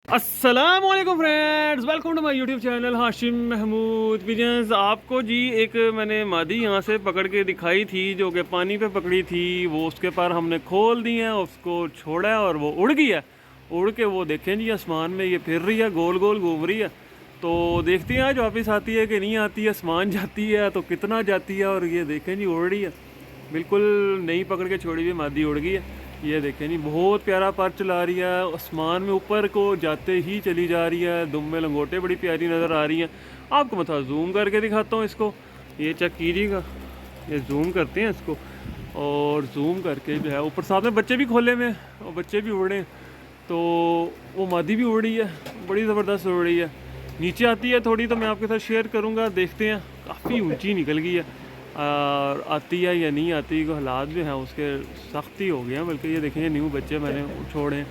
अस्सलामुअलैकुम friends, welcome to my YouTube channel Hashim Mahmood business. आपको जी एक मैंने मादी यहाँ से पकड़ के दिखाई थी जो कि पानी पे पकड़ी थी। वो उसके पर हमने खोल दी है, उसको छोड़ा है और वो उड़ गई है। उड़ के वो देखें जी आसमान में ये फिर रही है, गोल गोल घूम रही है। तो देखते हैं आज वापस आती है कि नहीं आती है, आसमान जाती है तो कितना जाती है। और ये देखें जी उड़ रही है, बिल्कुल नई पकड़ के छोड़ी हुई मादी उड़ गई है। ये देखें नहीं, बहुत प्यारा पर चला रही है, आसमान में ऊपर को जाते ही चली जा रही है। दुम में लंगोटे बड़ी प्यारी नज़र आ रही हैं। आपको मैं थोड़ा जूम करके दिखाता हूँ इसको, ये चेक कीजिएगा। ये जूम करते हैं इसको और जूम करके जो है ऊपर साथ में बच्चे भी खोले हुए हैं और बच्चे भी उड़ रहे हैं। तो वो मादी भी उड़ रही है, बड़ी ज़बरदस्त उड़ रही है। नीचे आती है थोड़ी तो मैं आपके साथ शेयर करूँगा, देखते हैं। काफ़ी ऊँची निकल गई है, और आती है या नहीं आती को हालात जो हैं उसके सख्ती हो गए हैं। बल्कि ये देखेंगे न्यू बच्चे मैंने छोड़े हैं,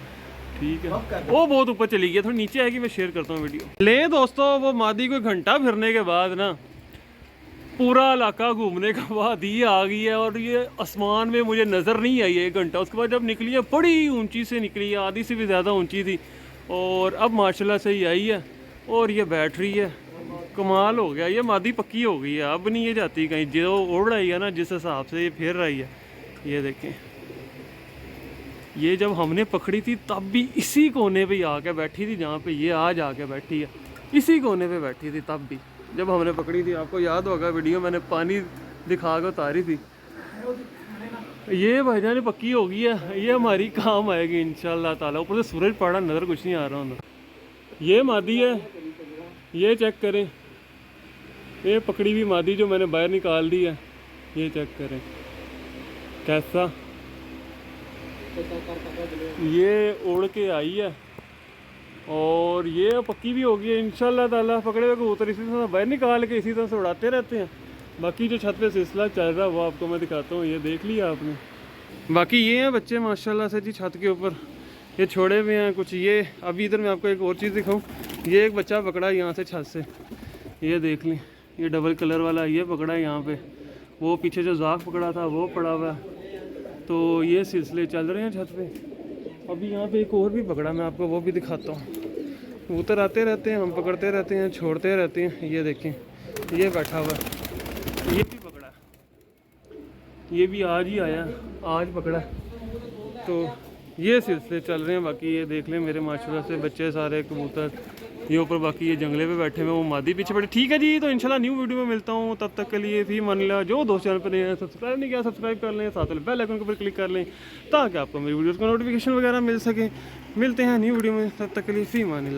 ठीक है। वो बहुत ऊपर चली गई, थोड़ी नीचे आएगी, मैं शेयर करता हूँ वीडियो। ले दोस्तों, वो मादी को घंटा फिरने के बाद ना, पूरा इलाका घूमने के बाद ये आ गई है। और ये आसमान में मुझे नज़र नहीं आई है 1 घंटा। उसके बाद जब निकली है बड़ी ऊंची से निकली है, आधी से भी ज़्यादा ऊंची थी। और अब माशाल्लाह से ही आई है और ये बैठ रही है। कमाल हो गया, ये मादी पक्की हो गई है, अब नहीं ये जाती कहीं। जो उड़ रही है ना, जिस हिसाब से ये फिर रही है, ये देखें। ये जब हमने पकड़ी थी तब भी इसी कोने पे आके बैठी थी, जहाँ पे ये आज आके बैठी है, इसी कोने पे बैठी थी तब भी जब हमने पकड़ी थी। आपको याद होगा वीडियो मैंने पानी दिखा कर उतारी थी। ये भाईजान पक्की हो गई है, ये हमारी काम आएगी इंशाल्लाह ताला। ऊपर से सूरज पड़ा, नज़र कुछ नहीं आ रहा होता। ये मादी है, ये चेक करें। ये पकड़ी हुई मादी जो मैंने बाहर निकाल दी है, ये चेक करें कैसा ये उड़ के आई है। और ये पक्की भी होगी है इंशाल्लाह ताला। पकड़े हुए कबूतर इसी तरह बाहर निकाल के इसी तरह से उड़ाते रहते हैं। बाकी जो छत पे सिलसिला चल रहा है वो आपको मैं दिखाता हूँ, ये देख लिया आपने। बाकी ये हैं बच्चे माशाल्लाह से जी, छत के ऊपर ये छोड़े हुए हैं कुछ। ये अभी इधर मैं आपको एक और चीज़ दिखाऊँ। ये एक बच्चा पकड़ा यहाँ से छत से, ये देख लें, ये डबल कलर वाला ये पकड़ा है यहाँ पे। वो पीछे जो जाग पकड़ा था वो पड़ा हुआ है। तो ये सिलसिले चल रहे हैं छत पे। अभी यहाँ पे एक और भी पकड़ा, मैं आपको वो भी दिखाता हूँ। कबूतर आते रहते हैं, हम पकड़ते रहते हैं, छोड़ते रहते हैं। ये देखें, ये बैठा हुआ है, ये भी पकड़ा, ये भी आज ही आया, आज पकड़ा। तो ये सिलसिले चल रहे हैं। बाकी ये देख लें मेरे माशाल्लाह से बच्चे सारे कबूतर ये ऊपर, बाकी ये जंगले पे बैठे हुए, वो मादी पीछे बैठे। ठीक है जी, तो इंशाल्लाह न्यू वीडियो में मिलता हूँ। तब तक के लिए फी मान लिया। जो दोस्त चैनल पर नहीं है, सब्सक्राइब नहीं किया, सब्सक्राइब कर लें, साथ में बेल आइकन के ऊपर क्लिक कर लें ताकि आपको मेरी वीडियोज़ का नोटिफिकेशन वगैरह मिल सके। मिलते हैं न्यू वीडियो में, तब तक के लिए फी मान लिया।